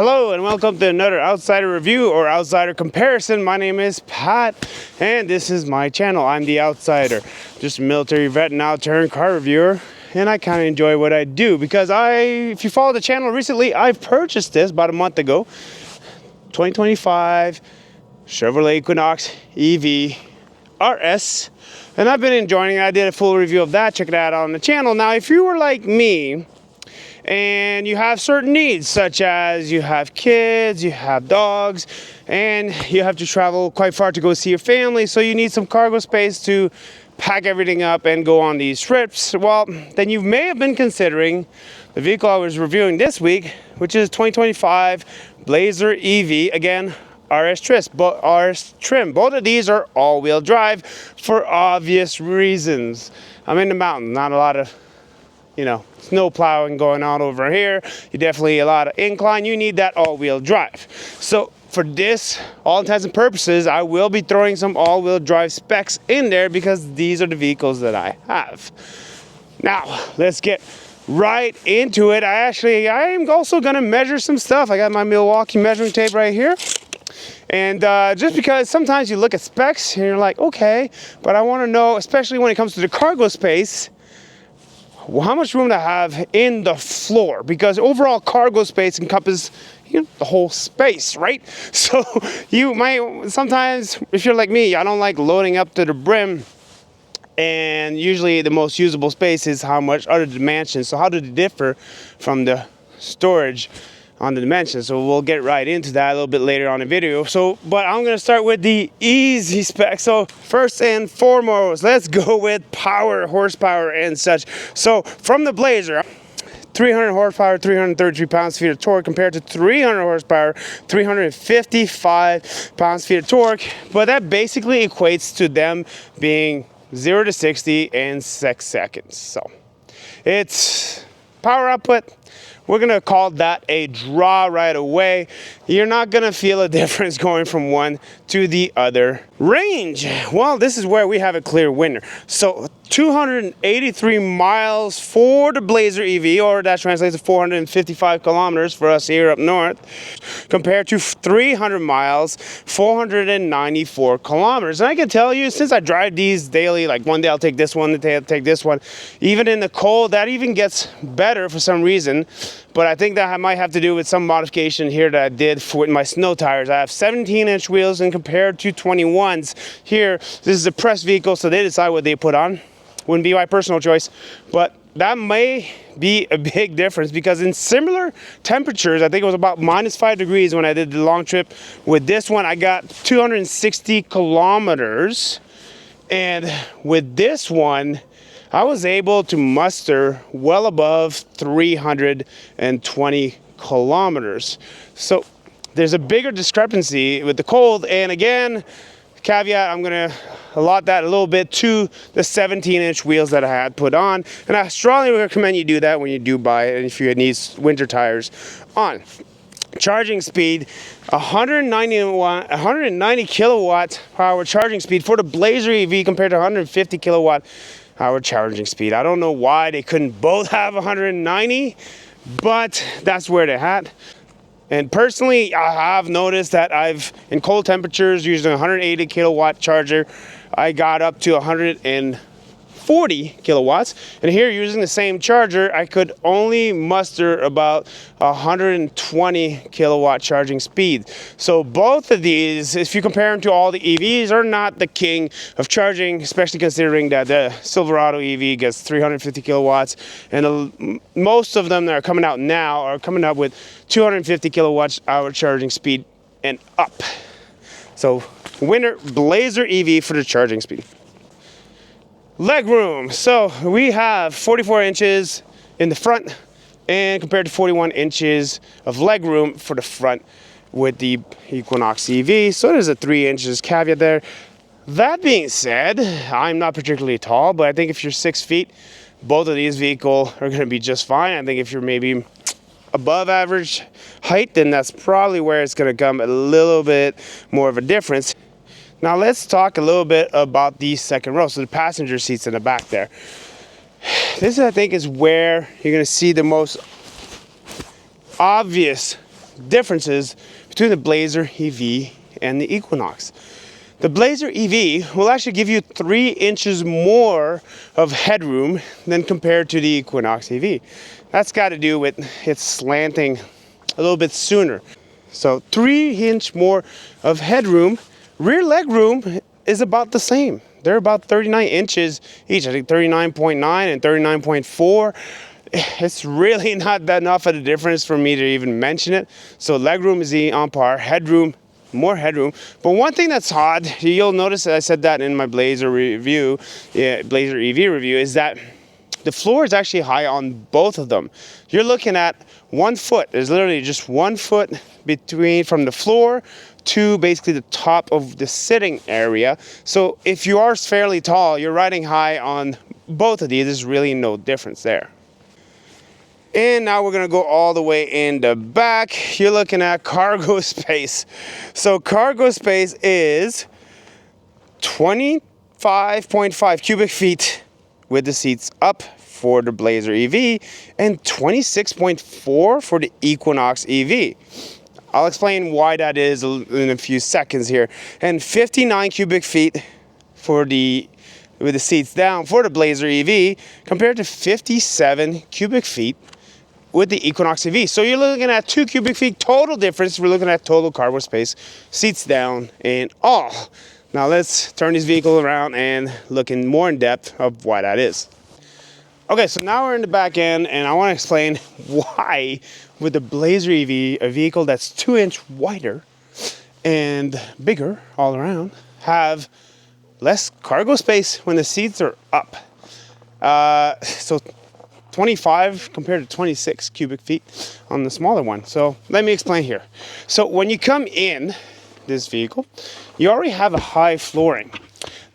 Hello and welcome to another outsider review or outsider comparison. My name is Pat and this is my channel. I'm the outsider, just a military vet now turned car reviewer, and I kind of enjoy what I do because if you follow the channel recently, I've purchased this about a month ago, 2025 Chevrolet Equinox EV RS, and I've been enjoying it. I did a full review of that. Check it out on the channel. Now, if you were like me and you have certain needs, such as you have kids, you have dogs, and you have to travel quite far to go see your family, so you need some cargo space to pack everything up and go on these trips, well, then you may have been considering the vehicle I was reviewing this week, which is 2025 Blazer EV, again, RS trim. Both of these are all-wheel drive for obvious reasons. I'm in the mountains, not a lot of snow plowing going on over here. You definitely a lot of incline. You need that all-wheel drive. So for this, all intents and purposes, I will be throwing some all-wheel drive specs in there because these are the vehicles that I have. Now, let's get right into it. I am also going to measure some stuff. I got my Milwaukee measuring tape right here. And just because sometimes you look at specs and you're like, okay, but I want to know, especially when it comes to the cargo space, how much room to have in the floor, because overall cargo space encompasses the whole space, right? So you might sometimes, if you're like me, I don't like loading up to the brim, and usually the most usable space is how much are the dimensions. So how do they differ from the storage on the dimensions? So we'll get right into that a little bit later on in the video. But I'm going to start with the easy specs. So first and foremost, let's go with power, horsepower and such. So from the Blazer, 300 horsepower, 333 pounds-feet of torque, compared to 300 horsepower, 355 pounds-feet of torque. But that basically equates to them being 0 to 60 in 6 seconds. So it's power output. We're going to call that a draw right away. You're not going to feel a difference going from one to the other. Range, well, this is where we have a clear winner. So 283 miles for the Blazer EV, or that translates to 455 kilometers for us here up north, compared to 300 miles, 494 kilometers. And I can tell you, since I drive these daily, like one day I'll take this one, the day I'll take this one, even in the cold, that even gets better for some reason. But I think that might have to do with some modification here that I did with my snow tires. I have 17-inch wheels, and compared to 21s here, this is a press vehicle, so they decide what they put on. Wouldn't be my personal choice, but that may be a big difference, because in similar temperatures, I think it was about -5 degrees when I did the long trip. With this one, I got 260 kilometers, and with this one, I was able to muster well above 320 kilometers. So there's a bigger discrepancy with the cold, and again, caveat, I'm gonna allot that a little bit to the 17-inch wheels that I had put on, and I strongly recommend you do that when you do buy it, and if you need winter tires on. Charging speed, 190 kilowatt hour charging speed for the Blazer EV compared to 150 kilowatt hour charging speed. I don't know why they couldn't both have 190, but that's where they're at. And personally, I have noticed that in cold temperatures, using a 180 kilowatt charger, I got up to 140 kilowatts. And here, using the same charger, I could only muster about 120 kilowatt charging speed. So both of these, if you compare them to all the EVs, are not the king of charging, especially considering that the Silverado EV gets 350 kilowatts. And most of them that are coming out now are coming up with 250 kilowatt hour charging speed and up. So winner, Blazer EV for the charging speed. Legroom, so we have 44 inches in the front, and compared to 41 inches of legroom for the front with the Equinox EV, so there's a 3 inches caveat there. That being said, I'm not particularly tall, but I think if you're 6 feet, both of these vehicles are going to be just fine. I think if you're maybe above average height, then that's probably where it's going to come a little bit more of a difference. Now let's talk a little bit about the second row, so the passenger seats in the back there. This, I think, is where you're going to see the most obvious differences between the Blazer EV and the Equinox. The Blazer EV will actually give you 3 inches more of headroom than compared to the Equinox EV. That's got to do with it slanting a little bit sooner. So 3-inch more of headroom. Rear leg room is about the same. They're about 39 inches each. I think 39.9 and 39.4. It's really not that enough of a difference for me to even mention it. So legroom is on par, headroom, more headroom. But one thing that's odd, you'll notice that I said that in my Blazer review, Blazer EV review, is that the floor is actually high on both of them. You're looking at 1 foot. There's literally just 1 foot between from the floor to basically the top of the sitting area. So if you are fairly tall, you're riding high on both of these. There's really no difference there. And now we're gonna go all the way in the back. You're looking at cargo space. So cargo space is 25.5 cubic feet with the seats up for the Blazer EV and 26.4 for the Equinox EV. I'll explain why that is in a few seconds here. And 59 cubic feet for with the seats down for the Blazer EV compared to 57 cubic feet with the Equinox EV. So you're looking at 2 cubic feet total difference. We're looking at total cargo space, seats down and all. Now let's turn this vehicle around and look in more in depth of why that is. Okay, so now we're in the back end and I want to explain why with the Blazer EV, a vehicle that's 2-inch wider and bigger all around, have less cargo space when the seats are up. So 25 compared to 26 cubic feet on the smaller one. So let me explain here. So when you come in this vehicle, you already have a high flooring.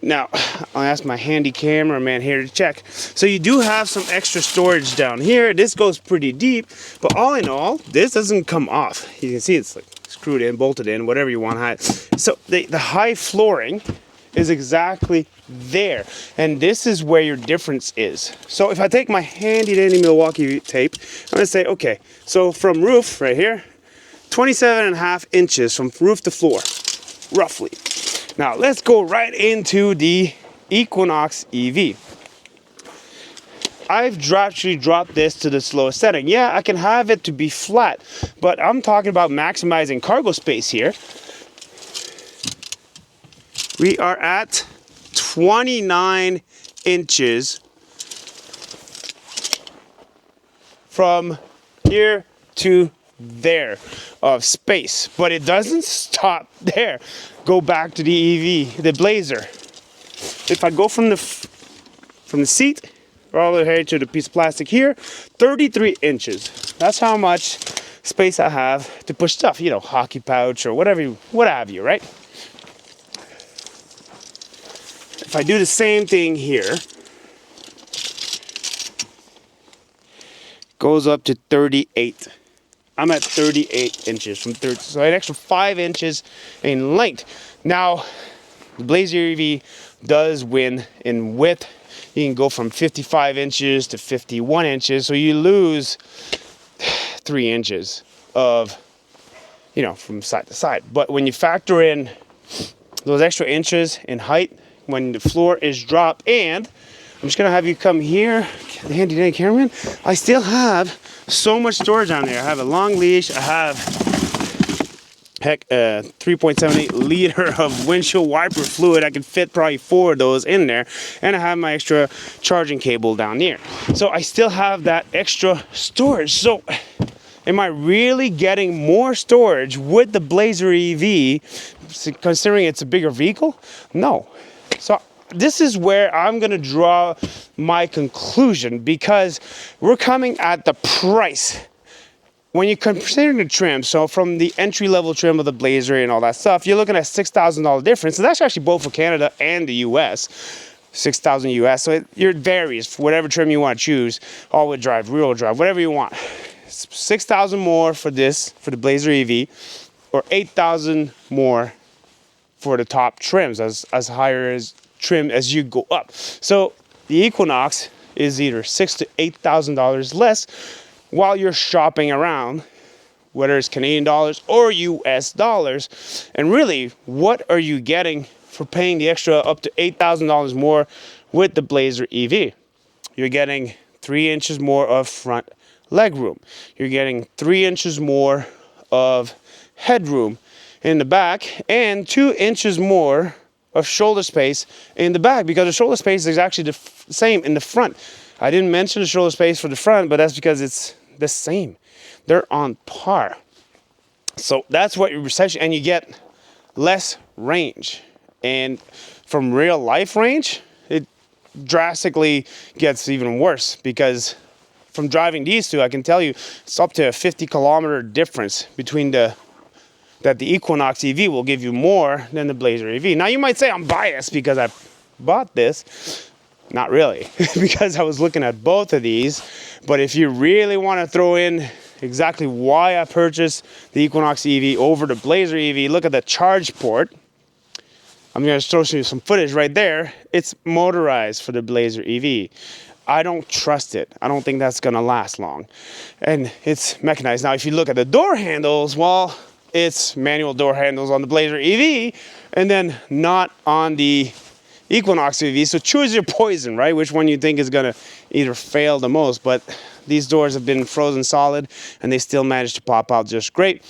Now, I'll ask my handy cameraman here to check. So you do have some extra storage down here. This goes pretty deep, but all in all, this doesn't come off. You can see it's like screwed in, bolted in, whatever you want. So the high flooring is exactly there. And this is where your difference is. So if I take my handy dandy Milwaukee tape, I'm gonna say, okay, so from roof right here, 27.5 inches from roof to floor, roughly. Now let's go right into the Equinox EV. I've actually dropped this to the slowest setting. Yeah, I can have it to be flat, but I'm talking about maximizing cargo space here. We are at 29 inches from here to there of space, but it doesn't stop there. Go back to the EV, the Blazer. If I go from the seat all the way to the piece of plastic here, 33 inches. That's how much space I have to push stuff, you know, hockey pouch or whatever, what have you, right? If I do the same thing here, goes up to 38. I'm at 38 inches from 30, so an extra 5 inches in length. Now, the Blazer EV does win in width. You can go from 55 inches to 51 inches, so you lose 3 inches of, you know, from side to side. But when you factor in those extra inches in height, when the floor is dropped, and I'm just gonna have you come here, the handy dandy cameraman, I still have so much storage on there. I have a long leash, I have 3.78 liter of windshield wiper fluid. I can fit probably 4 of those in there, and I have my extra charging cable down here. So I still have that extra storage. So am I really getting more storage with the Blazer EV, considering it's a bigger vehicle? No. So this is where I'm going to draw my conclusion, because we're coming at the price. When you consider the trim, so from the entry-level trim of the Blazer and all that stuff, you're looking at $6,000 difference. And that's actually both for Canada and the US. $6,000 US. So it varies for whatever trim you want to choose. All-wheel drive, rear-wheel drive, whatever you want. $6,000 more for this, for the Blazer EV, or $8,000 more for the top trims, as higher as trim as you go up. So the Equinox is either $6,000 to $8,000 less while you're shopping around whether it's Canadian dollars or US dollars. And really, what are you getting for paying the extra up to $8,000 more with the Blazer EV? You're getting 3 inches more of front legroom. You're getting 3 inches more of headroom in the back, and 2 inches more of shoulder space in the back, because the shoulder space is actually the same in the front. I didn't mention the shoulder space for the front, but that's because it's the same. They're on par. So that's what you're essentially, and you get less range. And from real life range, it drastically gets even worse, because from driving these two, I can tell you it's up to a 50-kilometer difference between that the Equinox EV will give you more than the Blazer EV. Now you might say I'm biased because I bought this. Not really, because I was looking at both of these. But if you really want to throw in exactly why I purchased the Equinox EV over the Blazer EV, look at the charge port. I'm going to show you some footage right there. It's motorized for the Blazer EV. I don't trust it. I don't think that's going to last long. And it's mechanized. Now, if you look at the door handles, well, it's manual door handles on the Blazer EV and then not on the Equinox EV. So choose your poison, right? Which one you think is going to either fail the most. But these doors have been frozen solid and they still managed to pop out just great.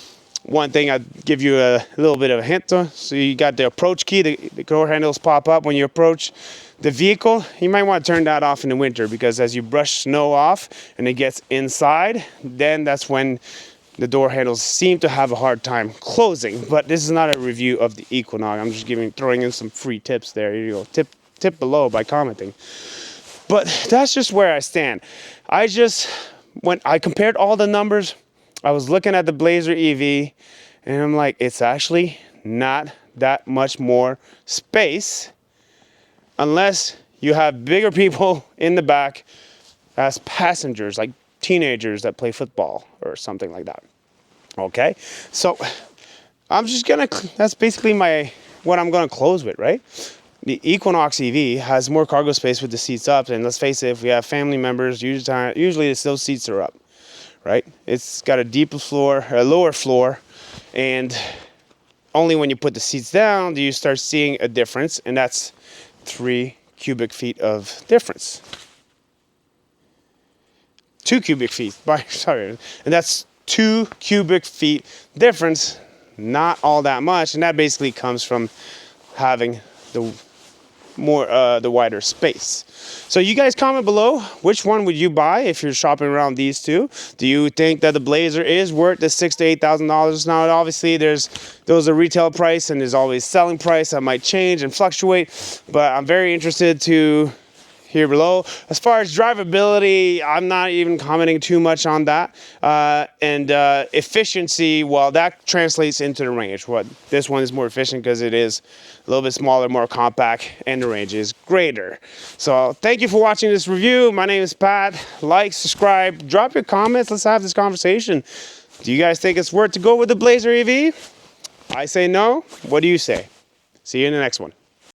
One thing I'd give you a little bit of a hint to. So you got the approach key. The door handles pop up when you approach the vehicle. You might want to turn that off in the winter, because as you brush snow off and it gets inside, then that's when the door handles seem to have a hard time closing. But this is not a review of the Equinox. I'm just throwing in some free tips there. Here you go. Tip below by commenting. But that's just where I stand. When I compared all the numbers, I was looking at the Blazer EV and I'm like, it's actually not that much more space unless you have bigger people in the back as passengers, like teenagers that play football or something like that. Okay, so that's basically what I'm gonna close with, right? The Equinox EV has more cargo space with the seats up, and let's face it, if we have family members, usually those seats are up, right? It's got a lower floor, and only when you put the seats down do you start seeing a difference, and that's 3 cubic feet of difference. 2 cubic feet, sorry, and that's 2 cubic feet difference, not all that much, and that basically comes from having the wider space. So you guys comment below, which one would you buy if you're shopping around these two? Do you think that the Blazer is worth the $6,000 to $8,000? Now, obviously, those are retail price, and there's always selling price that might change and fluctuate, but I'm very interested to hear below. As far as drivability, I'm not even commenting too much on that. And efficiency, well, that translates into the range. This one is more efficient because it is a little bit smaller, more compact, and the range is greater. So thank you for watching this review. My name is Pat. Like, subscribe, drop your comments. Let's have this conversation. Do you guys think it's worth to go with the Blazer EV? I say no. What do you say? See you in the next one.